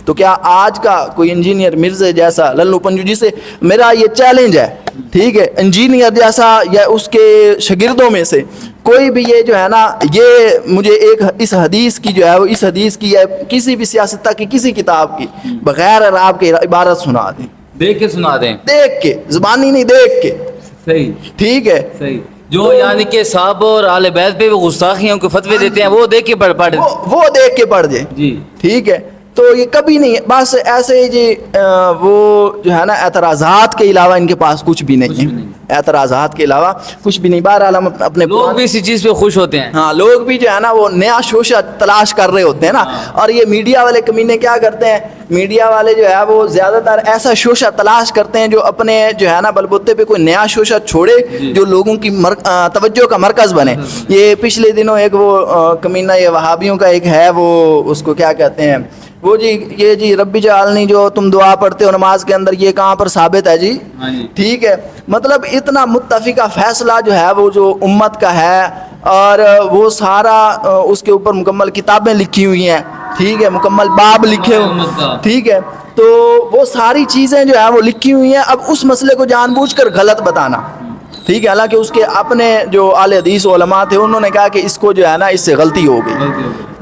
تو کیا آج کا کوئی انجینئر مرزا جیسا للو پنجو جی سے میرا یہ چیلنج ہے، ٹھیک ہے، انجینئر جیسا یا اس کے شاگردوں میں سے کوئی بھی یہ جو ہے نا، یہ مجھے ایک اس حدیث کی جو ہے وہ اس حدیث کی یا کسی بھی سیاستہ کی کسی کتاب کی بغیر عراب کے عبارت سنا دیں، دیکھ کے سنا دیں، دیکھ کے، زبانی نہیں، دیکھ کے، صحیح ٹھیک ہے، صحیح، جو یعنی کہ صحابہ اور اہل بیت پہ وہ گستاخیوں کے فتوے دیتے ہیں وہ دیکھ کے پڑھ وہ دیکھ کے پڑھ جائے، جی ٹھیک ہے۔ تو یہ کبھی نہیں ہے، بس ایسے جی وہ جو ہے نا اعتراضات کے علاوہ ان کے پاس کچھ بھی نہیں ہے، اعتراضات کے علاوہ کچھ بھی نہیں۔ بہرحال ہم اپنے لوگ بھی اسی چیز پہ خوش ہوتے ہیں، ہاں، لوگ بھی جو ہے نا وہ نیا شوشہ تلاش کر رہے ہوتے ہیں نا، اور یہ میڈیا والے کمینے کیا کرتے ہیں، میڈیا والے جو ہے وہ زیادہ تر ایسا شوشہ تلاش کرتے ہیں جو اپنے جو ہے نا بلبوتے پہ کوئی نیا شوشہ چھوڑے جو لوگوں کی توجہ کا مرکز بنے۔ یہ پچھلے دنوں ایک وہ کمینہ یہ وہابیوں کا ایک ہے، وہ اس کو کیا کہتے ہیں، وہ جی یہ جی ربی جعلنی جو تم دعا پڑھتے ہو نماز کے اندر، یہ کہاں پر ثابت ہے جی؟ ٹھیک ہے، مطلب اتنا متفقہ فیصلہ جو ہے وہ جو امت کا ہے، اور وہ سارا اس کے اوپر مکمل کتابیں لکھی ہوئی ہیں، ٹھیک ہے، مکمل باب لکھے ہوئے، ٹھیک ہے، تو وہ ساری چیزیں جو ہے وہ لکھی ہوئی ہیں۔ اب اس مسئلے کو جان بوجھ کر غلط بتانا، ٹھیک ہے، حالانکہ اس کے اپنے جو اہل حدیث علماء تھے انہوں نے کہا کہ اس کو جو ہے نا اس سے غلطی ہو گئی،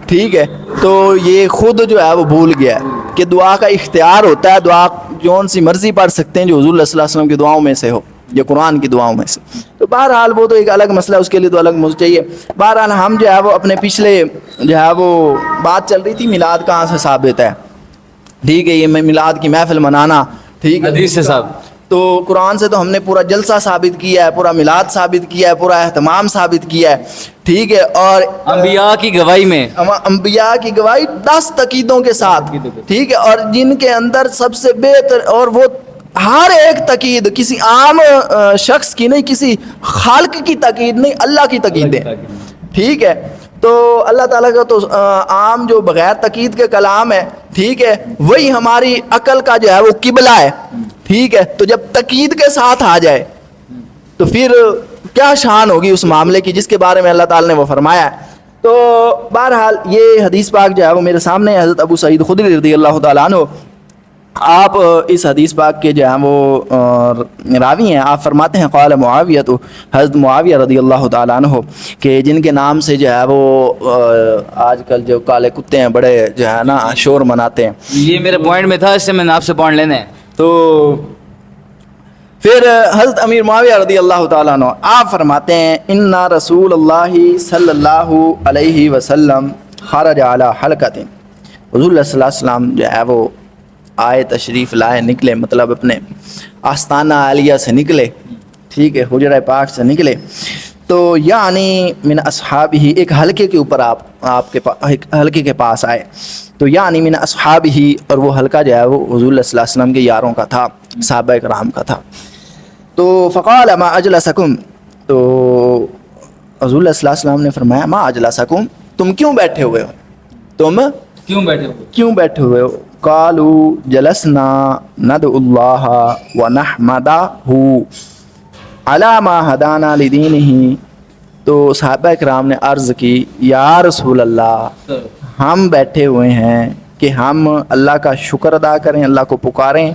ٹھیک ہے، تو یہ خود جو ہے وہ بھول گیا کہ دعا کا اختیار ہوتا ہے، دعا جون سی مرضی پڑھ سکتے ہیں جو حضور صلی اللہ علیہ وسلم کی دعاؤں میں سے ہو یا قرآن کی دعاؤں میں سے۔ تو بہرحال وہ تو ایک الگ مسئلہ ہے، اس کے لیے تو الگ موضوع چاہیے۔ بہرحال ہم جو ہے وہ اپنے پچھلے جو ہے وہ بات چل رہی تھی میلاد کہاں سے ثابت ہے، ٹھیک ہے، یہ میلاد کی محفل منانا، ٹھیک ہے، حدیث سے صاحب، تو قرآن سے تو ہم نے پورا جلسہ ثابت کیا ہے، پورا میلاد ثابت کیا ہے، پورا اہتمام ثابت کیا ہے، ٹھیک ہے، اور انبیاء کی گواہی میں، انبیاء کی گواہی 10 تقیدوں کے ساتھ، ٹھیک ہے، اور جن کے اندر سب سے بہتر، اور وہ ہر ایک تقید کسی عام شخص کی نہیں، کسی خالق کی تقید نہیں، اللہ کی تقیدیں، ٹھیک ہے۔ تو اللہ تعالیٰ کا تو عام جو بغیر تقید کے کلام ہے، ٹھیک ہے، وہی ہماری عقل کا جو ہے وہ قبلہ ہے، ٹھیک ہے۔ تو جب تقید کے ساتھ آ جائے تو پھر کیا شان ہوگی اس معاملے کی جس کے بارے میں اللہ تعالیٰ نے وہ فرمایا ہے۔ تو بہرحال یہ حدیث پاک جو ہے وہ میرے سامنے ہے، حضرت ابو سعید خدری رضی اللہ تعالیٰ عنہ، آپ اس حدیث پاک کے جو ہیں وہ راوی ہیں۔ آپ فرماتے ہیں قال معاویہ، تو حضرت معاویہ رضی اللہ تعالیٰ عنہ کہ جن کے نام سے جو ہے وہ آج کل جو کالے کتے ہیں بڑے جو ہے نا شور مناتے ہیں، یہ میرے پوائنٹ میں تھا، اس سے میں نے آپ سے پوائنٹ لینا ہے۔ تو پھر حضرت امیر معاویہ رضی اللہ تعالیٰ عنہ آپ فرماتے ہیں ان رسول اللہ صلی اللہ علیہ وسلم خرج علی حلقۃ، حضور اللہ صلی اللہ علیہ وسلم جو ہے وہ آئے، تشریف لائے، نکلے، مطلب اپنے آستانہ عالیہ سے نکلے، ٹھیک ہے، حجرہ پاک سے نکلے، تو یعنی من اصحابہ، ایک حلقے کے اوپر آپ کے ایک حلقے کے پاس آئے، تو یعنی من اصحابہ، اور وہ حلقہ جو ہے وہ حضور اللہ صلی اللہ علیہ وسلم کے یاروں کا تھا، صحابہ کرام کا تھا۔ تو فقال ما اجلسکم، تو حضور اللہ صلی اللہ علیہ وسلم نے فرمایا ما اجلسکم، تم کیوں بیٹھے ہوئے ہو، تم کیوں بیٹھے ہوئے ہو؟ قالوا جلسنا ندعو اللہ ونحمدہ علی ما ہدانا لدینہ، تو صحابہ کرام نے عرض کی یا رسول اللہ، ہم بیٹھے ہوئے ہیں کہ ہم اللہ کا شکر ادا کریں، اللہ کو پکاریں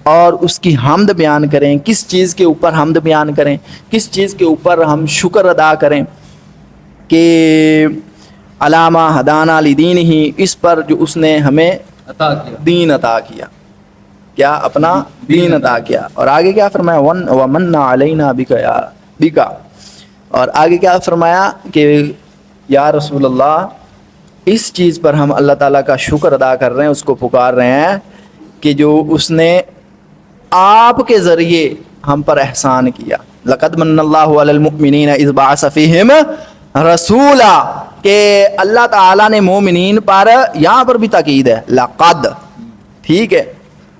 اور اس کی حمد بیان کریں۔ کس چیز کے اوپر حمد بیان کریں، کس چیز کے اوپر ہم شکر ادا کریں؟ کہ علامہ ہدانہ لدینہ، اس پر جو اس نے ہمیں دین عطا کیا، کیا اپنا دین عطا کیا۔ اور آگے کیا فرمایا ومن علینا بک، اور آگے کیا فرمایا کہ یا رسول اللہ اس چیز پر ہم اللہ تعالیٰ کا شکر ادا کر رہے ہیں، اس کو پکار رہے ہیں کہ جو اس نے آپ کے ذریعے ہم پر احسان کیا۔ لقد من اللہ علی المؤمنین اذ بعث فیہم رسولا، کہ اللہ تعالیٰ نے مومنین پر، یہاں پر بھی تاکید ہے لقد، ٹھیک ہے،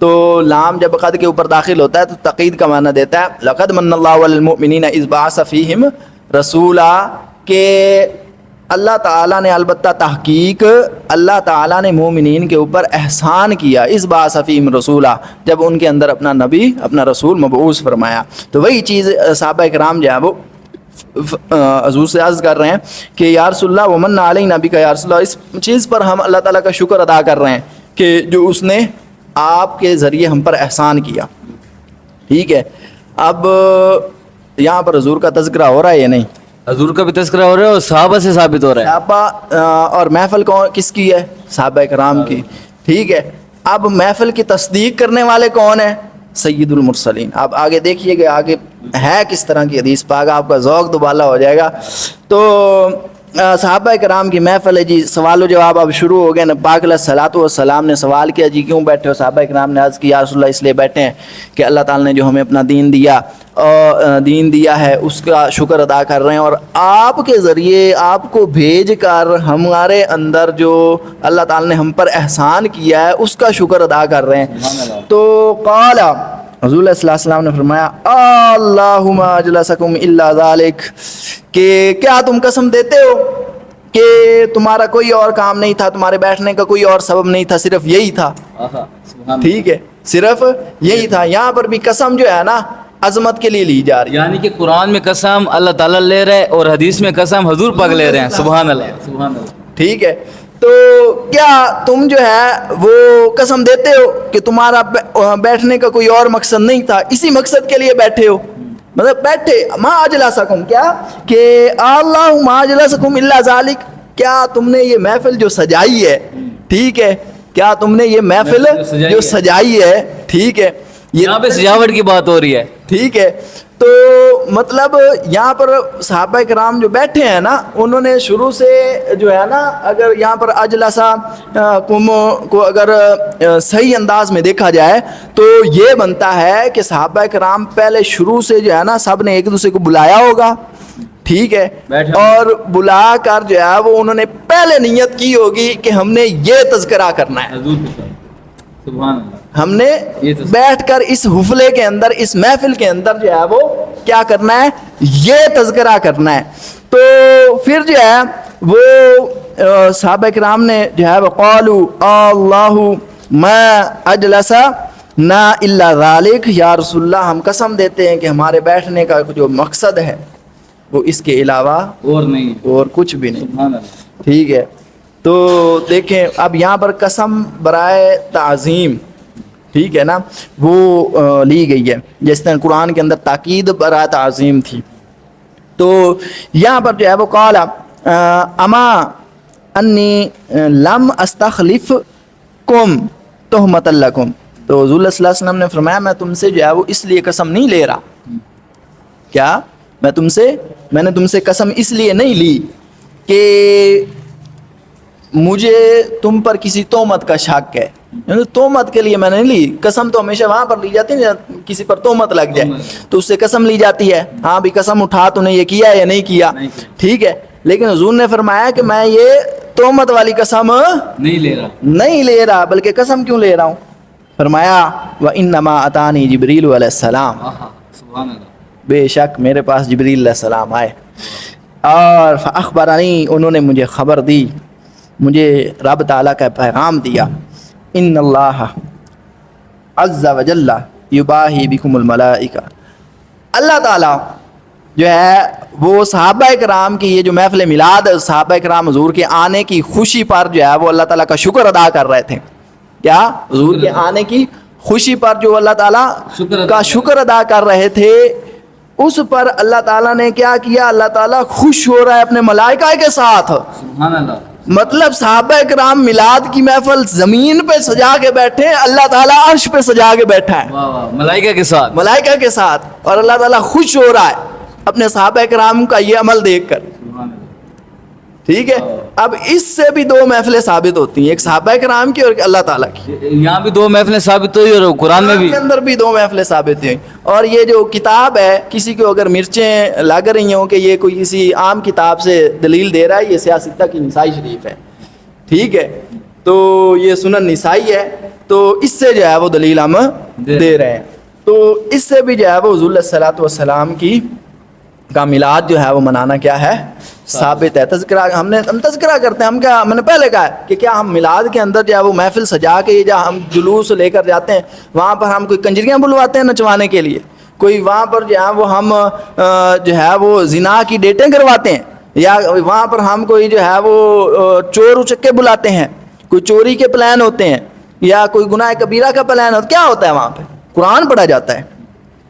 تو لام جب قد کے اوپر داخل ہوتا ہے تو تقید کا معنی دیتا ہے۔ لقد من اللہ علی المؤمنین اذ بعث فیہم رسولا، کہ اللہ تعالیٰ نے، البتہ تحقیق اللہ تعالیٰ نے مومنین کے اوپر احسان کیا، اس بعث فیہم رسولا، جب ان کے اندر اپنا نبی، اپنا رسول مبعوث فرمایا۔ تو وہی چیز صحابہ کرام جو ہے وہ حضور سے عرض کر رہے ہیں کہ یا رسول اللہ ومن علینا بک، یا رسول اللہ اس چیز پر ہم اللہ تعالیٰ کا شکر ادا کر رہے ہیں کہ جو اس نے آپ کے ذریعے ہم پر احسان کیا. ٹھیک ہے. اب یہاں پر حضور کا تذکرہ ہو رہا ہے یا نہیں؟ حضور کا بھی تذکرہ ہو رہا ہے اور صحابہ سے ثابت ہو رہا ہے. صحابہ اور محفل کس کی ہے؟ صحابہ کرام کی. ٹھیک ہے. اب محفل کی تصدیق کرنے والے کون ہیں؟ سید المرسلین. آپ آگے دیکھیے گا آگے ہے کس طرح کی حدیث پاک، آپ کا ذوق دوبالا ہو جائے گا. تو صحابہ کرام کی محفل ہے جی. سوال و جواب اب شروع ہو گئے نا. پاک علیہ الصلوۃ والسلام نے سوال کیا جی کیوں بیٹھے ہو؟ صحابہ کرام نے عرض کی یا رسول اللہ اس لیے بیٹھے ہیں کہ اللہ تعالیٰ نے جو ہمیں اپنا دین دیا ہے اس کا شکر ادا کر رہے ہیں، اور آپ کے ذریعے آپ کو بھیج کر ہمارے اندر جو اللہ تعالیٰ نے ہم پر احسان کیا ہے اس کا شکر ادا کر رہے ہیں. تو قال حضور صلی اللہ علیہ وسلم نے فرمایا اللہم اجلسکم الا ذالک، کہ کیا تم قسم دیتے ہو کہ تمہارا کوئی اور کام نہیں تھا، تمہارے بیٹھنے کا کوئی اور سبب نہیں تھا، صرف یہی تھا. ٹھیک ہے، صرف یہی تھا. یہاں پر بھی قسم جو ہے نا عظمت کے لیے لی جا رہی ہے. یعنی کہ قرآن میں قسم اللہ تعالیٰ لے رہے اور حدیث میں قسم حضور پاک لے رہے ہیں. سبحان اللہ سبحان اللہ. ٹھیک ہے. تو کیا تم جو ہے وہ قسم دیتے ہو کہ تمہارا بیٹھنے کا کوئی اور مقصد نہیں تھا، اسی مقصد کے لیے بیٹھے ہو؟ مطلب بیٹھے ما اجلسکم، کیا کہ اللہ ما اجلسکم الا ذالک، کیا تم نے یہ محفل جو سجائی ہے، ٹھیک ہے، کیا تم نے یہ محفل جو سجائی ہے، ٹھیک ہے، یہاں پہ سجاوٹ کی بات ہو رہی ہے. ٹھیک ہے. تو مطلب یہاں پر صحابہ کرام جو بیٹھے ہیں نا انہوں نے شروع سے جو ہے نا، اگر یہاں پر اجلسا کو اگر صحیح انداز میں دیکھا جائے تو یہ بنتا ہے کہ صحابہ کرام پہلے شروع سے جو ہے نا سب نے ایک دوسرے کو بلایا ہوگا. ٹھیک ہے. اور بلا کر جو ہے وہ انہوں نے پہلے نیت کی ہوگی کہ ہم نے یہ تذکرہ کرنا ہے، سبحان اللہ، ہم نے بیٹھ کر اس حفلے کے اندر، اس محفل کے اندر جو ہے وہ کیا کرنا ہے، یہ تذکرہ کرنا ہے. تو پھر جو ہے وہ صحابہ کرام نے جو ہے وہ قالوا اللہ ما اجلسنا الا ذالک، یا رسول اللہ ہم قسم دیتے ہیں کہ ہمارے بیٹھنے کا جو مقصد ہے وہ اس کے علاوہ اور نہیں، اور کچھ بھی نہیں. سبحان اللہ. ٹھیک ہے. تو دیکھیں اب یہاں پر قسم برائے تعظیم، ٹھیک ہے نا، وہ لی گئی ہے جس طرح قرآن کے اندر تاکید برائے تعظیم تھی. تو یہاں پر جو ہے وہ قال اما انی لم استخلفکم تہمۃ لکم، تو حضور صلی اللہ علیہ وسلم نے فرمایا میں تم سے جو ہے وہ اس لیے قسم نہیں لے رہا، کیا میں نے تم سے قسم اس لیے نہیں لی کہ مجھے تم پر کسی تہمت کا شک ہے. تہمت کے لیے میں نے نہیں لی. قسم تو ہمیشہ وہاں پر لی جاتی ہے کسی پر تہمت لگ جائے تو اس سے قسم لی جاتی ہے، ہاں بھی قسم اٹھا تو نے یہ کیا یا نہیں کیا. ٹھیک ہے. لیکن حضور نے فرمایا کہ میں یہ تہمت والی قسم نہیں لے رہا، بلکہ قسم کیوں لے رہا ہوں؟ فرمایا وَإِنَّمَا أَتَانِي جِبْرِيلُ علیہ السلام، سبحان اللہ، بے شک میرے پاس جبریل علیہ السلام آئے اور فاخبرنی، انہوں نے مجھے خبر دی، مجھے رب تعالیٰ کا پیغام دیا، ان اللہ عز وجل یباہی بکم الملائکہ، اللہ تعالیٰ جو ہے وہ صحابہ کرام کی یہ جو محفل میلاد، صحابہ کرام حضور کے آنے کی خوشی پر جو ہے وہ اللہ تعالیٰ کا شکر ادا کر رہے تھے. کیا حضور کے آنے کی خوشی پر جو اللہ تعالیٰ کا شکر ادا کر رہے تھے، اس پر اللہ تعالیٰ نے کیا کیا؟ اللہ تعالیٰ خوش ہو رہا ہے اپنے ملائکہ کے ساتھ. سبحان اللہ. مطلب صحابہ کرام میلاد کی محفل زمین پہ سجا کے بیٹھے، اللہ تعالیٰ عرش پہ سجا کے بیٹھا ہے ملائکہ کے ساتھ، اور اللہ تعالیٰ خوش ہو رہا ہے اپنے صحابہ کرام کا یہ عمل دیکھ کر. ٹھیک ہے. اب اس سے بھی دو محفلیں ثابت ہوتی ہیں، ایک صحابہ کرام کی اور ایک اللہ تعالیٰ کی. یہاں بھی دو محفلیں ثابت ہوئی اور قرآن میں بھی، کے اندر بھی دو محفلیں ثابت ہوئی. اور یہ جو کتاب ہے، کسی کو اگر مرچیں لگ رہی ہوں کہ یہ کوئی کسی عام کتاب سے دلیل دے رہا ہے، یہ سیاستہ کی نسائی شریف ہے. ٹھیک ہے. تو یہ سنن نسائی ہے، تو اس سے جو ہے وہ دلیل ہم دے رہے ہیں. تو اس سے بھی جو ہے وہ حضور صلی اللہ علیہ وسلم کی کا میلاد جو ہے وہ منانا کیا ہے؟ ثابت ہے. تذکرہ ہم تذکرہ کرتے ہیں، ہم کیا، میں نے پہلے کہا ہے کہ کیا ہم میلاد کے اندر جو ہے وہ محفل سجا کے جہاں ہم جلوس لے کر جاتے ہیں وہاں پر ہم کوئی کنجریاں بلواتے ہیں نچوانے کے لیے، کوئی وہاں پر جو ہے وہ ہم جو ہے وہ زنا کی ڈیٹیں کرواتے ہیں، یا وہاں پر ہم کوئی جو ہے وہ چور اچکے بلاتے ہیں، کوئی چوری کے پلان ہوتے ہیں، یا کوئی گناہ کبیرہ کا پلان ہو تو کیا ہوتا ہے وہاں پہ؟ قرآن پڑھا جاتا ہے.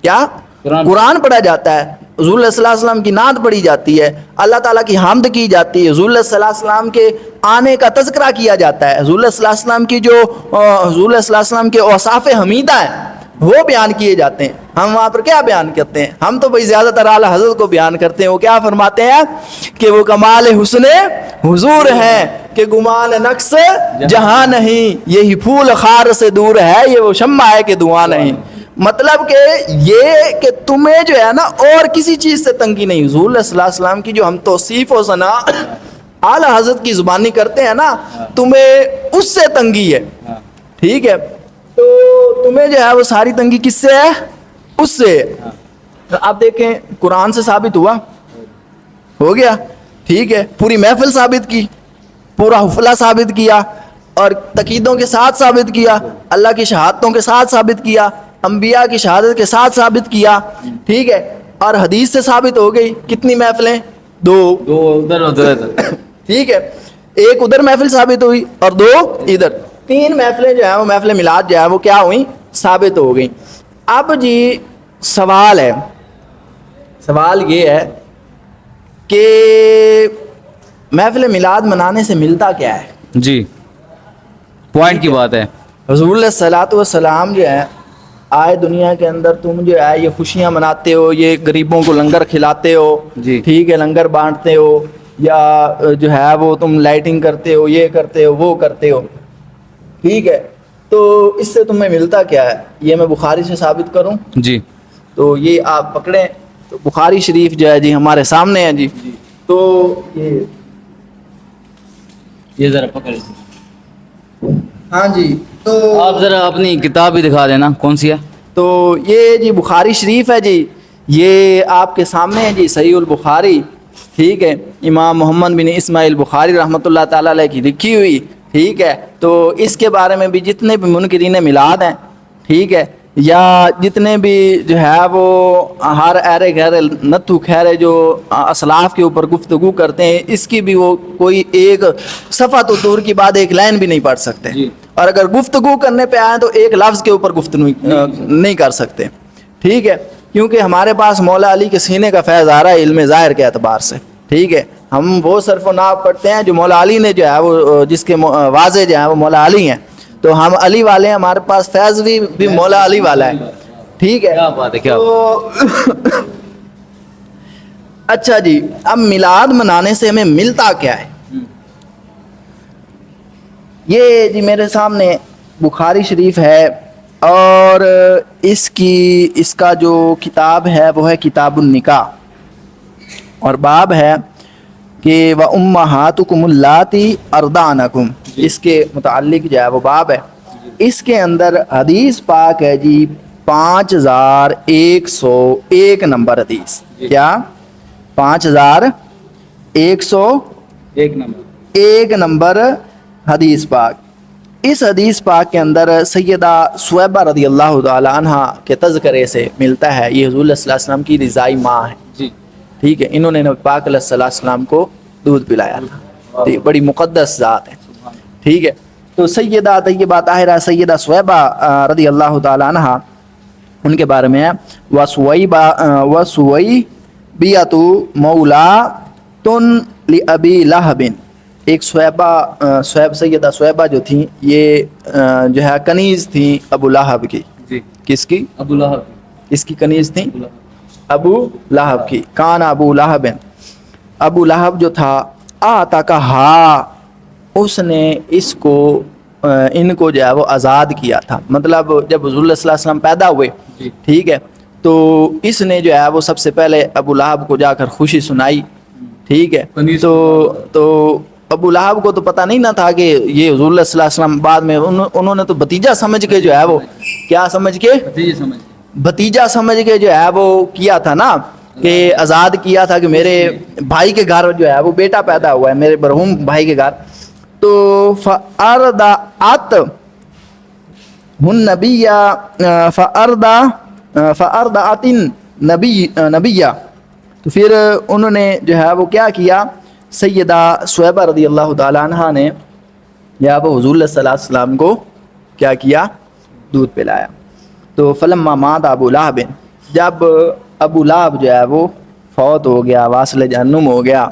کیا؟ قرآن پڑھا جاتا ہے. حضور صلی اللہ علیہ وسلم کی نعت پڑھی جاتی ہے, اللہ تعالیٰ کی حمد کی جاتی ہے, حضور صلی اللہ علیہ وسلم کے آنے کا تذکرہ کیا جاتا ہے, حضور صلی اللہ علیہ وسلم کی جو حضور صلی اللہ علیہ وسلم کے اوصاف حمیدہ ہیں وہ بیان کیے جاتے ہیں. ہم وہاں پر کیا بیان کرتے ہیں؟ ہم تو بھائی زیادہ تر اعلیٰ حضرت کو بیان کرتے ہیں. وہ کیا فرماتے ہیں کہ وہ کمال حسن حضور ہیں کہ گمان نقص جہاں نہیں, یہی پھول خار سے دور ہے, یہ وہ شمع ہے کہ دھواں نہیں. مطلب کہ یہ کہ تمہیں جو ہے نا اور کسی چیز سے تنگی نہیں. حضور صلی اللہ علیہ وسلم کی جو ہم توصیف و ثنا اعلیٰ حضرت کی زبانی کرتے ہیں نا, تمہیں اس سے تنگی ہے. ٹھیک ہے, تو تمہیں جو ہے وہ ساری تنگی کس سے ہے؟ اس سے. آپ دیکھیں قرآن سے ثابت ہوا, ہو گیا. ٹھیک ہے, پوری محفل ثابت کی, پورا حفلہ ثابت کیا, اور تقیدوں کے ساتھ ثابت کیا, اللہ کی شہادتوں کے ساتھ ثابت کیا, انبیاء کی شہادت کے ساتھ ثابت کیا. ٹھیک ہے, اور حدیث سے ثابت ہو گئی. کتنی محفلیں؟ دو ادھر. ٹھیک ہے, ایک ادھر محفل ثابت ہوئی اور دو ادھر. تین محفلیں جو ہیں وہ محفل میلاد جو ہے وہ کیا ہوئی؟ ثابت ہو گئی. اب جی سوال ہے, سوال یہ ہے کہ محفل میلاد منانے سے ملتا کیا ہے؟ جی پوائنٹ کی بات ہے. حضور صلاۃ والسلام جو ہے آئے دنیا کے اندر, تم جو ہے یہ خوشیاں مناتے ہو, یہ غریبوں کو لنگر کھلاتے ہو. جی. ٹھیک ہے, لنگر بانٹتے ہو, یا جو ہے وہ تم لائٹنگ کرتے ہو, یہ کرتے ہو, وہ کرتے ہو. ٹھیک ہے, تو اس سے تمہیں ملتا کیا ہے؟ یہ میں بخاری سے ثابت کروں. جی. تو یہ آپ پکڑیں, تو بخاری شریف جو ہے جی ہمارے سامنے ہے جی. تو یہ ذرا پکڑ, ہاں جی, تو آپ ذرا اپنی کتاب بھی دکھا دینا کون سی ہے. تو یہ جی بخاری شریف ہے جی, یہ آپ کے سامنے ہے جی, صحیح البخاری. ٹھیک ہے, امام محمد بن اسماعیل بخاری رحمۃ اللہ تعالیٰ علیہ کی لکھی ہوئی. ٹھیک ہے, تو اس کے بارے میں بھی جتنے بھی منکرین میلاد ہیں, ٹھیک ہے, یا جتنے بھی جو ہے وہ ہر ایرے گہرے نتھو خیرے جو اسلاف کے اوپر گفتگو کرتے ہیں, اس کی بھی وہ کوئی ایک صفحہ تو دور کی بات ایک لائن بھی نہیں پڑھ سکتے. اور اگر گفتگو کرنے پہ آئیں تو ایک لفظ کے اوپر گفتگو نہیں کر سکتے. ٹھیک ہے, کیونکہ ہمارے پاس مولا علی کے سینے کا فیض آ رہا ہے علم ظاہر کے اعتبار سے. ٹھیک ہے, ہم وہ صرف و ناب پڑھتے ہیں جو مولا علی نے جو ہے وہ جس کے واضح جو ہے وہ مولا علی ہیں, تو ہم علی والے ہیں, ہمارے پاس فیض بھی مولا علی والا ہے. ٹھیک ہے, کیا بات ہے, کیا تو اچھا جی, اب میلاد منانے سے ہمیں ملتا کیا ہے؟ یہ جی میرے سامنے بخاری شریف ہے, اور اس کا جو کتاب ہے وہ ہے کتاب النکاح, اور باب ہے کہ وَأُمَّهَاتُكُمُ اللَّاتِي أَرْضَعْنَكُمْ, اس کے متعلق جو ہے وہ باب ہے. اس کے اندر حدیث پاک ہے جی 5101 نمبر حدیث. کیا 5101 نمبر حدیث پاک. اس حدیث پاک کے اندر سیدہ سویبہ رضی اللہ تعالی عنہ کے تذکرے سے ملتا ہے. یہ حضور صلی اللہ علیہ وسلم کی رضائی ماں ہے. ٹھیک ہے, انہوں نے نبی پاک علیہ السلام کو دودھ پلایا تھا. بڑی مقدس ذات ہے. ٹھیک ہے, تو سیدہ طیبہ طاہرہ سیدہ سویبہ رضی اللہ تعالی عنہ, ان کے بارے میں وسویبیۃ مولاتٌ لأبی لہب. ایک سیدہ سویبہ جو تھیں یہ جو ہے کنیز تھیں ابو لہب کی. کس کی؟ ابو لہب. کس کی کنیز تھیں؟ ابو لہب کی. کان ابو لہب, ابو لہب جو تھا آتاکہا, اس نے ان کو جو ہے وہ آزاد کیا تھا. مطلب جب حضور صلی اللہ علیہ وسلم پیدا ہوئے, ٹھیک ہے, تو اس نے جو ہے وہ سب سے پہلے ابو لہب کو جا کر خوشی سنائی. ٹھیک ہے, تو ابو لہب کو تو پتہ نہیں نہ تھا کہ یہ حضور صلی اللہ علیہ وسلم. بعد میں انہوں نے تو بھتیجا سمجھ کے جو ہے وہ کیا سمجھ کے, بھتیجا سمجھ کے جو ہے وہ کیا تھا نا, کہ آزاد کیا تھا کہ میرے بھائی کے گھر جو ہے وہ بیٹا پیدا ہوا ہے, میرے مرحوم بھائی کے گھر. تو فأرضعت النبی, تو پھر انہوں نے جو ہے وہ کیا کیا, سیدہ سویبہ رضی اللہ تعالی عنہ نے یا وہ حضور صلی اللہ علیہ وسلم کو کیا کیا؟ دودھ پلایا. تو فلما مات ابو لہب، جب ابو لہب جو ہے وہ فوت ہو گیا، واصل جہنم ہو گیا،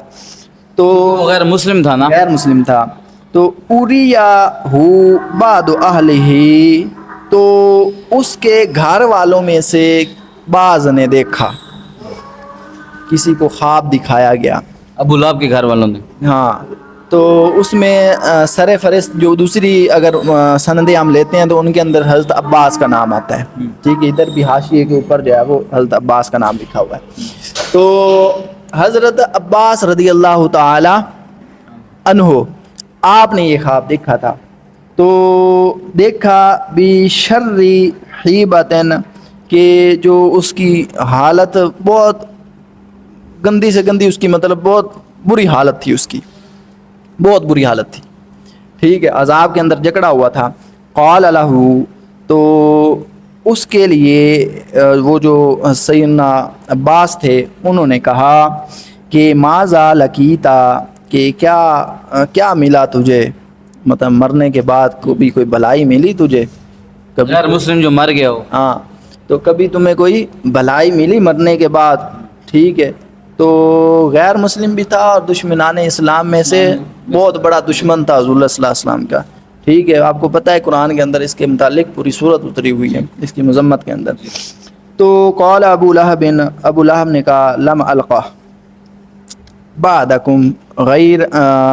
تو وہ غیر مسلم تھا نا. غیر مسلم تھا. تو اوریا ہو بعد اہلہ، تو اس کے گھر والوں میں سے بعض نے دیکھا، کسی کو خواب دکھایا گیا. ابو لہب کے گھر والوں نے. ہاں، تو اس میں سر فہرست جو دوسری اگر سندیں ہم لیتے ہیں تو ان کے اندر حضرت عباس کا نام آتا ہے. ٹھیک ہے، ادھر بھی حاشیے کے اوپر جو ہے وہ حضرت عباس کا نام لکھا ہوا ہے. تو حضرت عباس رضی اللہ تعالی عنہ آپ نے یہ خواب دیکھا تھا. تو دیکھا بشر حیبتن، کہ جو اس کی حالت بہت گندی سے گندی، اس کی مطلب بہت بری حالت تھی، اس کی بہت بری حالت تھی. ٹھیک ہے، عذاب کے اندر جکڑا ہوا تھا. قال لہ، تو اس کے لیے وہ جو سیدنا عباس تھے انہوں نے کہا کہ ماذا لقیتا، کہ کیا ملا تجھے، مطلب مرنے کے بعد کبھی کوئی بلائی ملی تجھے؟ کبھی غیر مسلم جو مر گیا ہو. ہاں، تو کبھی تمہیں کوئی بھلائی ملی مرنے کے بعد؟ ٹھیک ہے، تو غیر مسلم بھی تھا اور دشمنان اسلام میں سے بہت بڑا دشمن تھا حضور اللہ صلی اللہ علیہ وسلم کا. ٹھیک ہے، آپ کو پتہ ہے قرآن کے اندر اس کے متعلق پوری صورت اتری ہوئی ہے اس کی مذمت کے اندر. تو قال ابو لہب، ابو لہب نے کہا لم القا بعدکم غیر،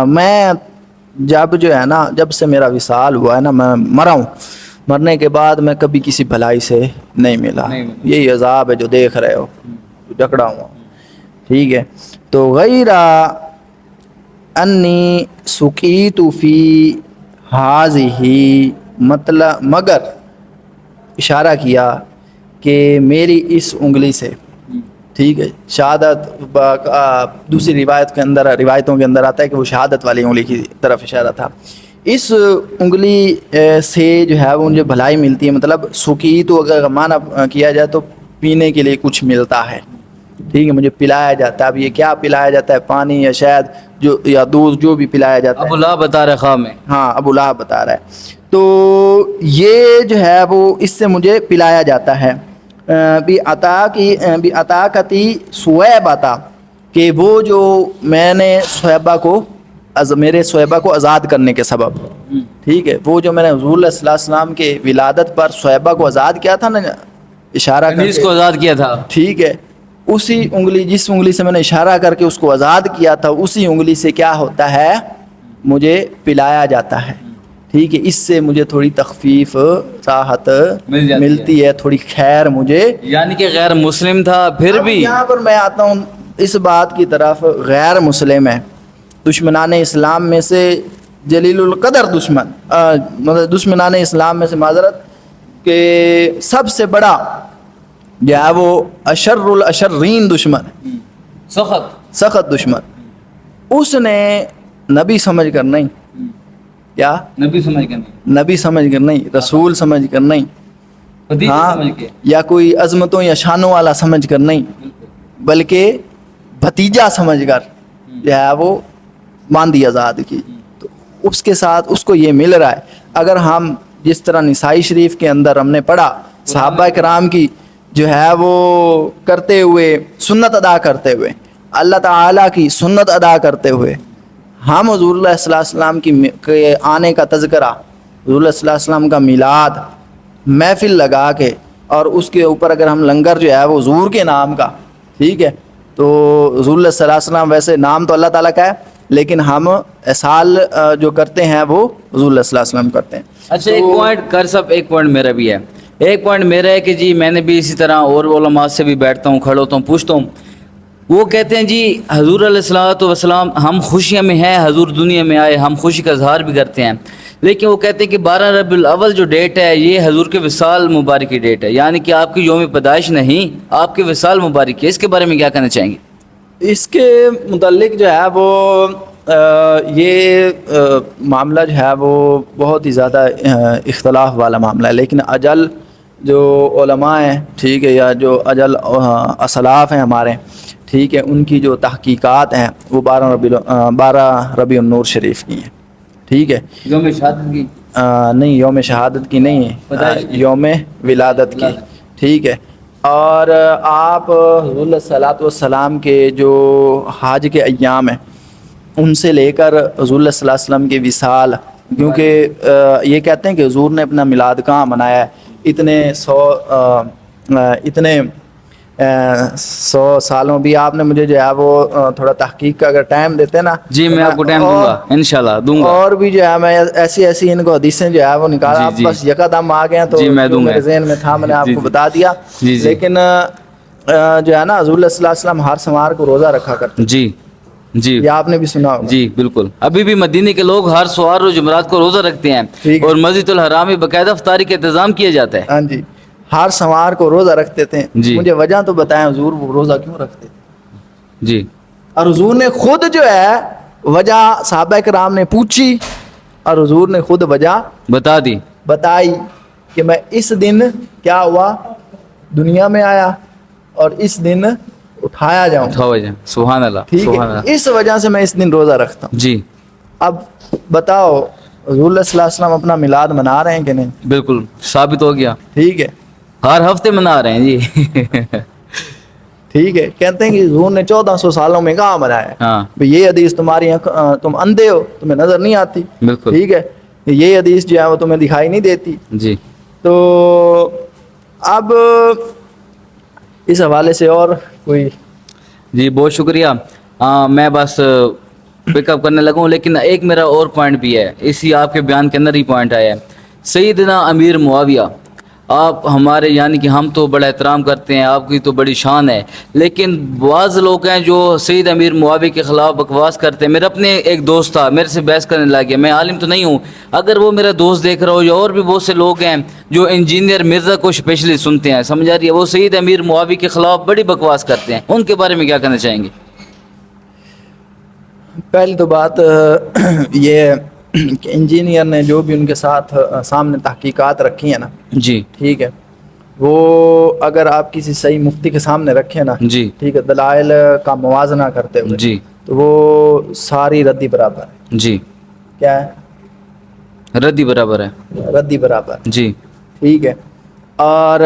میں جب جو ہے نا، جب سے میرا وصال ہوا ہے نا، میں مرا ہوں، مرنے کے بعد میں کبھی کسی بھلائی سے نہیں ملا. یہی عذاب ہے جو دیکھ رہے ہو، جکڑا ہوا. ٹھیک ہے، تو غیر انی سقیت فی ہذہ، مطلب مگر اشارہ کیا کہ میری اس انگلی سے. ٹھیک ہے، شہادت دوسری روایتوں کے اندر آتا ہے کہ وہ شہادت والی انگلی کی طرف اشارہ تھا. اس انگلی سے جو ہے وہ مجھے بھلائی ملتی ہے. مطلب سقیت اگر معنی کیا جائے تو پینے کے لیے کچھ ملتا ہے. ٹھیک ہے، مجھے پلایا جاتا ہے. اب یہ کیا پلایا جاتا ہے؟ پانی یا شہد جو یا دودھ، جو بھی پلایا جاتا ہے. ابو لہب بتا رہے خواب میں. ہاں، ابو لہب بتا رہا ہے. تو یہ جو ہے وہ اس سے مجھے پلایا جاتا ہے. بھی عطاقتی سویبہ، کہ وہ جو میں نے سویبہ کو، میرے سویبہ کو آزاد کرنے کے سبب. ٹھیک ہے، وہ جو میں نے حضور صلی اللہ علیہ وسلم کے ولادت پر سویبہ کو آزاد کیا تھا نا، اشارہ کر اس کو آزاد کیا تھا. ٹھیک ہے، اسی انگلی، جس انگلی سے میں نے اشارہ کر کے اس کو آزاد کیا تھا، اسی انگلی سے کیا ہوتا ہے؟ مجھے پلایا جاتا ہے. ٹھیک ہے، اس سے مجھے تھوڑی تخفیف، راحت ملتی ہے، تھوڑی خیر مجھے. یعنی کہ غیر مسلم تھا پھر بھی. یہاں پر میں آتا ہوں اس بات کی طرف، غیر مسلم ہے، دشمنان اسلام میں سے جلیل القدر دشمن، مطلب دشمنان اسلام میں سے معذرت، کہ سب سے بڑا جو ہے وہ اشر الاشرین دشمن، سخت دشمن. اس نے نبی سمجھ کر نہیں، کیا نبی سمجھ کر نہیں، نبی سمجھ کر نہیں، رسول سمجھ کر نہیں، ہاں، سمجھ کے، یا کوئی عظمتوں یا شانوں والا سمجھ کر نہیں، بلکہ بھتیجا سمجھ کر جو ہے وہ ماندی آزاد کی. تو اس کے ساتھ اس کو یہ مل رہا ہے. اگر ہم جس طرح نسائی شریف کے اندر ہم نے پڑھا، صحابہ کرام کی جو ہے وہ کرتے ہوئے، سنت ادا کرتے ہوئے، اللہ تعالیٰ کی سنت ادا کرتے ہوئے، ہم حضور اللہ صلی اللہ علیہ وسلم کے آنے کا تذکرہ، حضور اللہ صلی اللہ علیہ وسلم کا میلاد، محفل لگا کے، اور اس کے اوپر اگر ہم لنگر جو ہے وہ حضور کے نام کا، ٹھیک ہے، تو حضور اللہ صلی اللہ علیہ وسلم، ویسے نام تو اللہ تعالیٰ کا ہے لیکن ہم احسال جو کرتے ہیں وہ حضور اللہ صلی اللہ علیہ وسلم کرتے ہیں. اچھا، ایک پوائنٹ کر سب، ایک پوائنٹ میرا بھی ہے. ایک پوائنٹ میرا ہے کہ جی میں نے بھی اسی طرح اور علماء سے بھی بیٹھتا ہوں، کھڑا ہوتا ہوں، پوچھتا ہوں. وہ کہتے ہیں جی حضور علیہ الصلوۃ والسلام، ہم خوشیاں میں ہیں، حضور دنیا میں آئے، ہم خوشی کا اظہار بھی کرتے ہیں، لیکن وہ کہتے ہیں کہ 12 ربیع الاول جو ڈیٹ ہے یہ حضور کے وصال مبارک کی ڈیٹ ہے، یعنی کہ آپ کی یوم پیدائش نہیں، آپ کے وصال مبارک ہے. اس کے بارے میں کیا کہنا چاہیں گے؟ اس کے متعلق جو ہے وہ یہ معاملہ جو ہے وہ بہت ہی زیادہ اختلاف والا معاملہ ہے. لیکن اجل جو علماء ہیں، ٹھیک ہے، یا جو اجل اسلاف ہیں ہمارے، ٹھیک ہے، ان کی جو تحقیقات ہیں وہ 12 ربیع النور شریف کی ہیں. ٹھیک ہے، یوم شہادت کی. نہیں یوم شہادت کی نہیں ہے، یوم ولادت کی، ٹھیک ہے۔ اور آپ حضور علیہ الصلوۃ والسلام کے جو حج کے ایام ہیں ان سے لے کر حضور علیہ الصلوۃ والسلام کے وصال، کیونکہ یہ کہتے ہیں کہ حضور نے اپنا میلاد کہاں منایا ہے، اتنے 100 سالوں بھی آپ نے مجھے جو ہے وہ تھوڑا تحقیق کا اگر ٹائم دیتے نا، جی میں آپ کو ٹائم دوں گا انشاءاللہ دوں گا، اور بھی جو ہے میں ایسی ان کو حدیثیں جو ہے وہ نکالا، آپ بس یکدم آ گئے ہیں تو جی میں دوں گا، میرے ذہن میں تھا میں نے آپ کو بتا دیا۔ لیکن جو ہے نا حضور صلی اللہ علیہ وسلم ہر سمار کو روزہ رکھا کرتے، جی جی یہ آپ نے بھی سنا ہوگا۔ جی بالکل، ابھی بھی مدینے کے لوگ ہر سوار و جمعرات کو روزہ رکھتے ہیں اور مسجد الحرام میں باقاعدہ افطاری کا انتظام کیا جاتا ہے۔ ہاں جی، ہر سمار کو روزہ رکھتے تھے۔ جی مجھے وجہ تو بتائیں حضور وہ روزہ کیوں رکھتے تھے؟ جی اور حضور نے خود جو ہے وجہ صحابہ کرام نے پوچھی اور حضور نے خود وجہ بتا دی، بتائی کہ میں اس دن کیا ہوا دنیا میں آیا اور اس دن اٹھایا جاؤں، سبحان اللہ، ٹھیک سبحان ہے، اللہ، اس وجہ سے میں اس دن روزہ رکھتا ہوں۔ جی اب بتاؤ حضور صلی اللہ علیہ وسلم اپنا میلاد منا رہے ہیں کہ نہیں؟ بالکل ثابت ہو گیا، ٹھیک ہے، ہر ہفتے منا رہے ہیں جی ٹھیک ہے۔ کہتے ہیں کہ حضور نے 1400 سالوں میں کہاں منایا ہے؟ ہاں بھئی یہ حدیث تمہاری تم اندھے ہو، تمہیں نظر نہیں آتی، بالکل، ٹھیک ہے، یہ حدیث جو ہے وہ تمہیں دکھائی نہیں دیتی۔ جی تو اب اس حوالے سے اور کوئی؟ جی بہت شکریہ، میں بس پک اپ کرنے لگا ہوں، لیکن ایک میرا اور پوائنٹ بھی ہے، اسی آپ کے بیان کے اندر ہی پوائنٹ آیا ہے۔ سیدنا امیر معاویہ، آپ ہمارے یعنی کہ ہم تو بڑا احترام کرتے ہیں، آپ کی تو بڑی شان ہے، لیکن بعض لوگ ہیں جو سید امیر معاویہ کے خلاف بکواس کرتے ہیں۔ میرا اپنے ایک دوست تھا، میرے سے بحث کرنے لگ گیا، میں عالم تو نہیں ہوں، اگر وہ میرا دوست دیکھ رہا ہو یا اور بھی بہت سے لوگ ہیں جو انجینئر مرزا کو اسپیشلی سنتے ہیں، سمجھ آ رہی ہے، وہ سید امیر معاویہ کے خلاف بڑی بکواس کرتے ہیں، ان کے بارے میں کیا کہنا چاہیں گے؟ پہلی تو بات یہ ہے کہ انجینئر نے جو بھی ان کے ساتھ سامنے تحقیقات رکھی ہیں نا، جی ٹھیک ہے، وہ اگر آپ کسی صحیح مفتی کے سامنے رکھیں نا، جی ٹھیک ہے، دلائل کا موازنہ کرتے ہوئے، جی تو وہ ساری ردی برابر ہے۔ جی کیا ہے؟ ردی برابر ہے، ردی برابر، جی ٹھیک ہے۔ اور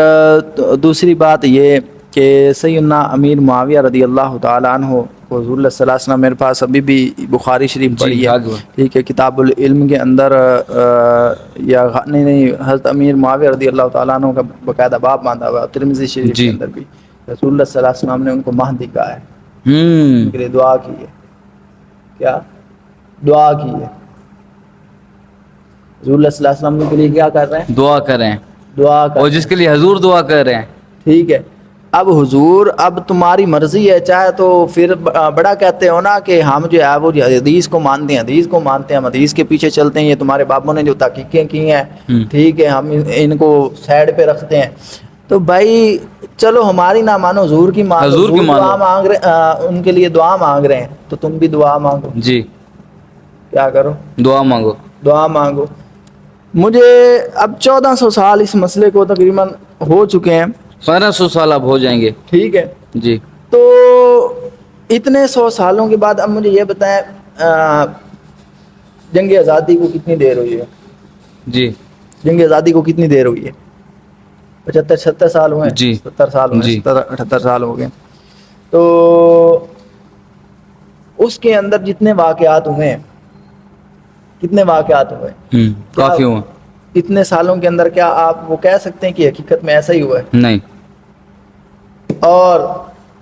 دوسری بات یہ کہ سیدنا امیر معاویہ رضی اللہ تعالیٰ عنہ کو حضور صلی اللہ علیہ وسلم، میرے پاس ابھی بھی بخاری شریف پڑھی ہے، ٹھیک ہے، کتاب العلم کے اندر نہیں حضرت امیر معاویہ رضی اللہ تعالیٰ عنہ کا باقاعدہ باب باندھا ہوا ہے، ترمذی شریف کے اندر بھی رسول اللہ صلی اللہ علیہ وسلم نے ان کو مہدی کہا ہے، ان کے لیے دعا کی ہے۔ کیا دعا کی ہے؟ حضور اللہ صلی اللہ علیہ وسلم کے لیے کیا کر رہے ہیں؟ دعا کریں، دعا کر، اور جس کے لیے حضور دعا کر رہے ہیں، ٹھیک ہے۔ اب حضور، اب تمہاری مرضی ہے، چاہے تو پھر بڑا کہتے ہو نا کہ ہم جو ہے وہ حدیث کو مانتے ہیں، حدیث کو مانتے ہیں، ہم حدیث کے پیچھے چلتے ہیں، یہ تمہارے بابوں نے جو تحقیقیں کی ہیں، ٹھیک ہے، ہم ان کو سائڈ پہ رکھتے ہیں۔ تو بھائی چلو ہماری نہ مانو، حضور کی مانو، حضور کی دعا مانو، مانگ رہے، ان کے لیے دعا مانگ رہے ہیں، تو تم بھی دعا مانگو۔ جی کیا کرو؟ دعا مانگو، دعا مانگو۔ مجھے اب 1400 سال اس مسئلے کو تقریباً ہو چکے ہیں، 1500 سال اب ہو جائیں گے، ٹھیک ہے۔ جی تو اتنے 100 سالوں کے بعد اب مجھے یہ بتائیں، جنگ آزادی کو کتنی دیر ہوئی ہے؟ جی جنگ آزادی کو کتنی دیر ہوئی ہے؟ 75-76 سال ہوئے ہیں، جی 70 سال ہوئے ہیں، جی 78 سال ہو گئے۔ تو اس کے اندر جتنے واقعات ہوئے ہیں، کتنے واقعات ہوئے ہیں؟ کافی ہوا، اتنے سالوں کے اندر کیا آپ وہ کہہ سکتے ہیں کہ حقیقت میں ایسا ہی ہوا ہے؟ نہیں، اور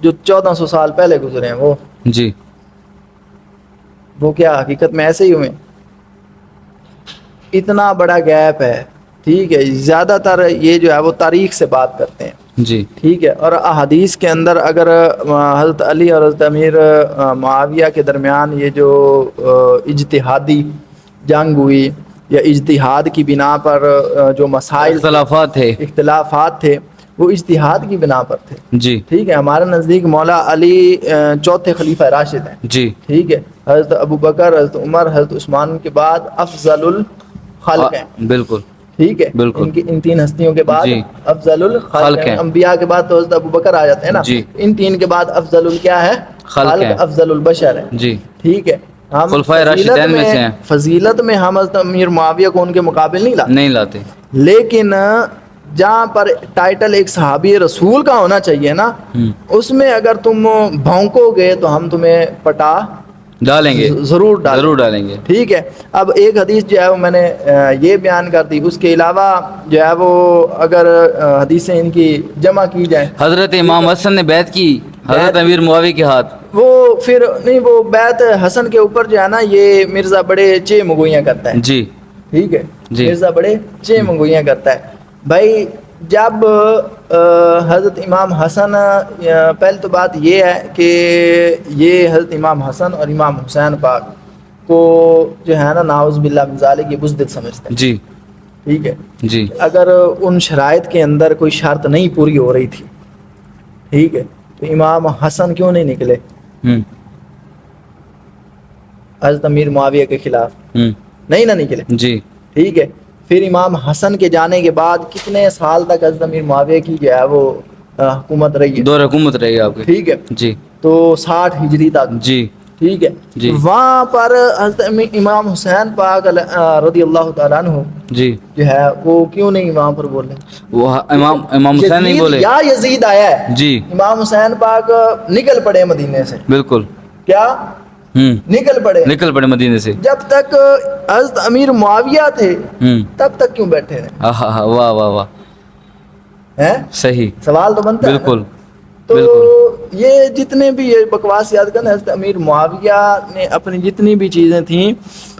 جو 1400 سال پہلے گزرے ہیں جی وہ کیا حقیقت میں ایسے ہی ہوئے؟ اتنا بڑا گیپ ہے، ٹھیک ہے۔ زیادہ تر یہ جو ہے وہ تاریخ سے بات کرتے ہیں، جی ٹھیک ہے، اور احادیث کے اندر اگر حضرت علی اور حضرت امیر معاویہ کے درمیان یہ جو اجتہادی جنگ ہوئی یا اجتہاد کی بنا پر جو مسائل اختلافات تھے وہ اجتہاد کی بنا پر تھے، جی ٹھیک ہے۔ ہمارے نزدیک مولا علی چوتھے خلیفہ راشد ہیں، جی ٹھیک ہے۔ حضرت ابو بکر، حضرت عمر، حضرت عثمان کے بعد افضل الخلق ہیں، بالکل ٹھیک ہے۔ بالکل، ان تین ہستیوں کے بعد جی افضل الخلق ہیں۔ انبیاء کے بعد تو حضرت ابو بکر آ جاتے ہیں نا، جی ان تین کے بعد افضل کیا ہے؟ خلق، افضل البشر ہے، جی ٹھیک ہے۔ ہم خلفائے راشدین میں سے ہیں، فضیلت میں ہم حضرت امیر معاویہ کو ان کے مقابل نہیں لاتے، نہیں لاتے، لیکن جہاں پر ٹائٹل ایک صحابی رسول کا ہونا چاہیے نا، اس میں اگر تم بھونکو گے تو ہم تمہیں پٹا ڈالیں گے، ضرور ڈالیں گے۔ ٹھیک ہے۔ اب ایک حدیث جو ہے وہ میں نے یہ بیان کر دی، اس کے علاوہ جو ہے وہ اگر حدیثیں ان کی جمع کی جائیں، حضرت امام حسن نے بیعت کی حضرت امیر معاویہ کے ہاتھ، وہ پھر نہیں، وہ بیعت حسن کے اوپر جو ہے نا یہ مرزا بڑے چھ مگوئیاں کرتا ہے، جی ٹھیک ہے، جی۔ مرزا بڑے چھ منگوئیاں کرتا ہے بھائی۔ جب حضرت امام حسن، پہلے تو بات یہ ہے کہ یہ حضرت امام حسن اور امام حسین پاک کو جو ہے نا ناؤز باللہ من ذالک یہ بزدل سمجھتے ہیں، جی ٹھیک ہے جی اگر ان شرائط کے اندر کوئی شرط نہیں پوری ہو رہی تھی، ٹھیک ہے، تو امام حسن کیوں نہیں نکلے حضرت امیر معاویہ کے خلاف؟ نہیں نہ نکلے، جی ٹھیک ہے۔ پھر امام حسن کے جانے کے بعد کتنے سال تک حضرت امیر معاویہ کی جو ہے وہ حکومت رہی ہے؟ دور حکومت رہی آپ کی، ٹھیک ہے، جی تو 60 ہجری تک، جی ٹھیک ہے، جی وہاں پر حضرت امام حسین پاک رضی اللہ تعالیٰ عنہ جی، جو ہے وہ کیوں نہیں وہاں پر بولے؟ وہ امام حسین نہیں یزید بولے، یا یزید آیا ہے، جی امام حسین پاک نکل پڑے مدینے سے، بالکل، کیا نکل پڑے مدینے سے، جب تک حضرت امیر معاویہ تھے تب تک کیوں بیٹھے رہے؟ واہ واہ واہ، ہیں صحیح، سوال تو بنتا ہے نا؟ بالکل تو بالکل، یہ جتنے بھی یہ بکواس یاد کرنا، حضرت امیر معاویہ نے اپنی جتنی بھی چیزیں تھیں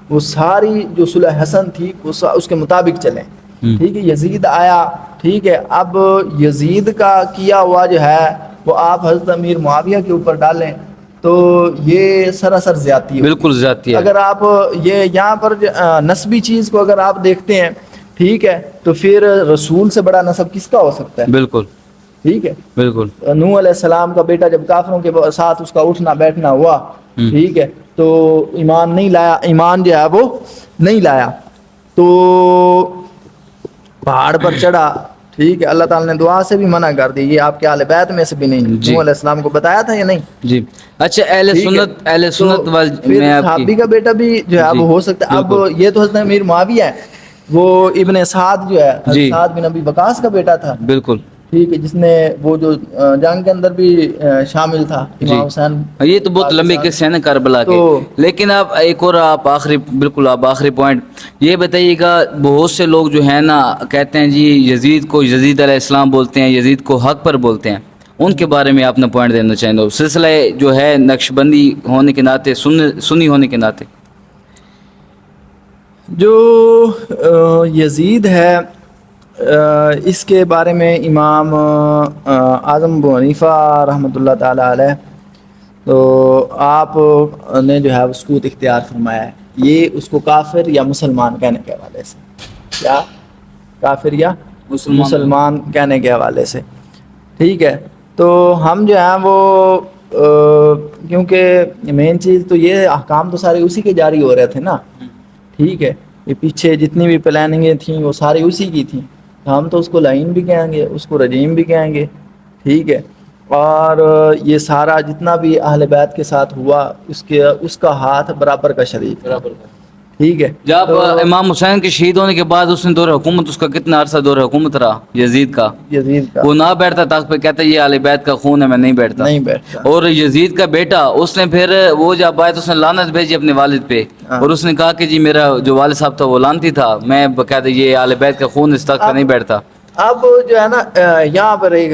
وہ ساری جو صلح حسن تھی اس کے مطابق چلیں، ٹھیک ہے۔ یزید آیا، ٹھیک ہے، اب یزید کا کیا ہوا جو ہے وہ آپ حضرت امیر معاویہ کے اوپر ڈالیں تو یہ سراسر زیادتی ہے، بالکل زیادتی ہے، اگر آپ یہ یہاں پر نسبی چیز کو اگر آپ دیکھتے ہیں، ٹھیک ہے، تو پھر رسول سے بڑا نسب کس کا ہو سکتا ہے؟ بالکل ٹھیک ہے، بالکل، نوح علیہ السلام کا بیٹا جب کافروں کے ساتھ اس کا اٹھنا بیٹھنا ہوا، ٹھیک ہے، تو ایمان نہیں لایا، ایمان جو ہے وہ نہیں لایا، تو پہاڑ پر چڑھا، ٹھیک ہے، اللہ تعالیٰ نے دعا سے بھی منع کر دی، یہ آپ کے اہل بیت میں سے بھی نہیں، جی نوح علیہ السلام کو بتایا تھا یا نہیں؟ جی۔ اچھا، اہل سنت پھر میں آپ کی، صحابی کا بیٹا بھی جو ہے جی وہ ہو سکتا ہے۔ اب بالکل، یہ تو حضرت امیر معاویہ ہے، وہ ابن سعد جو ہے حضرت جی سعد بن ابی وقاص کا بیٹا تھا، بالکل، ٹھیک ہے، جس نے وہ جو جنگ کے اندر بھی شامل تھا جی۔ امام حسین، یہ تو بہت لمبے قصے ہیں نا کربلا کے، لیکن آپ ایک اور آپ آخری، بالکل آپ آخری پوائنٹ یہ بتائیے گا، بہت سے لوگ جو ہیں نا کہتے ہیں جی یزید کو یزید علیہ السلام بولتے ہیں، یزید کو حق پر بولتے ہیں، ان کے بارے میں آپ نے پوائنٹ دینا چاہیں گے سلسلہ جو ہے نقش بندی ہونے کے ناطے، سنی ہونے کے ناطے؟ جو یزید ہے اس کے بارے میں امام اعظم ابو حنیفہ رحمۃ اللہ تعالیٰ علیہ تو آپ نے جو ہے سکوت اختیار فرمایا ہے، یہ اس کو کافر یا مسلمان کہنے کے حوالے سے، کیا کافر یا مسلمان کہنے کے حوالے سے، ٹھیک ہے۔ تو ہم جو ہیں وہ کیونکہ مین چیز تو یہ احکام تو سارے اسی کے جاری ہو رہے تھے نا، ٹھیک ہے، یہ پیچھے جتنی بھی پلاننگیں تھیں وہ ساری اسی کی تھیں، ہم تو اس کو لعین بھی کہیں گے، اس کو رجیم بھی کہیں گے، ٹھیک ہے، اور یہ سارا جتنا بھی اہل بیت کے ساتھ ہوا اس کا ہاتھ برابر کا شریک، ٹھیک ہے۔ جب امام حسین کے شہید ہونے کے بعد اس نے دور حکومت، اس کا کتنا عرصہ دور حکومت رہا یزید کا، وہ نہ بیٹھتا تخت پہ، کہتا یہ اہل بیت کا خون ہے، میں نہیں بیٹھتا، اور یزید کا بیٹا اس نے پھر وہ جب آئے تو اس نے لعنت بھیجی اپنے والد پہ، اور اس نے کہا کہ جی میرا جو والد صاحب تھا وہ لعنتی تھا، میں کہتا یہ اہل بیت کا خون اس تخت پہ نہیں بیٹھتا۔ اب جو ہے نا یہاں پر ایک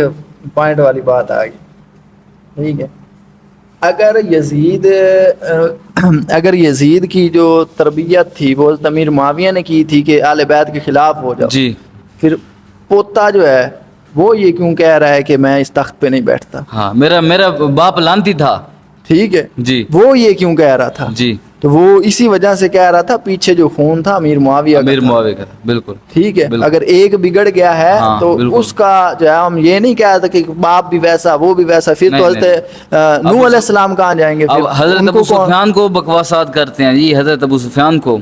پوائنٹ والی بات آ گئی، ٹھیک ہے، اگر یزید کی جو تربیت تھی وہ امیر معاویہ نے کی تھی کہ اہل بیت کے خلاف ہو جاؤ، جی، پھر پوتا جو ہے وہ یہ کیوں کہہ رہا ہے کہ میں اس تخت پہ نہیں بیٹھتا؟ ہاں، میرا باپ لعنتی تھا، ٹھیک ہے، جی، وہ یہ کیوں کہہ رہا تھا؟ جی، تو وہ اسی وجہ سے کہہ رہا تھا، پیچھے جو خون تھا امیر معاویہ کا تھا، بالکل، ٹھیک ہے، اگر ایک بگڑ گیا ہے تو بالکل، اس کا جو ہے ہم یہ نہیں کہہ سکتے کہ باپ بھی ویسا وہ بھی ویسا، پھر تو حضرت نوح علیہ السلام کہاں جائیں گے؟ اب حضرت ابو سفیان کو بکواسات کرتے ہیں جی، حضرت ابو سفیان کو،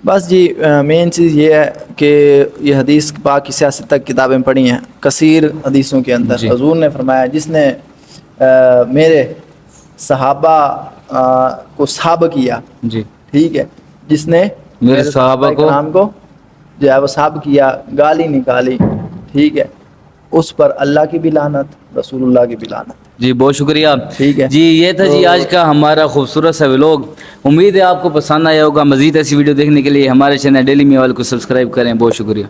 بس جی مین چیز یہ ہے کہ یہ حدیث پاک کی سیاست تک کتابیں پڑھی ہیں، کثیر حدیثوں کے اندر حضور نے فرمایا جس نے میرے صحابہ کو صحابہ کیا، جی ٹھیک ہے، جس نے میرے صحابہ کو کرام کو جو ہے وہ صحابہ کیا، گالی نکالی، ٹھیک ہے، اس پر اللہ کی بھی لعنت، رسول اللہ کی بھی لعنت. جی بہت شکریہ. ٹھیک ہے. جی یہ تھا جی تو آج کا ہمارا خوبصورت سا ولاگ. امید ہے آپ کو پسند آیا ہوگا. مزید ایسی ویڈیو دیکھنے کے لیے ہمارے چینل ڈیلی میوال کو سبسکرائب کریں. بہت شکریہ.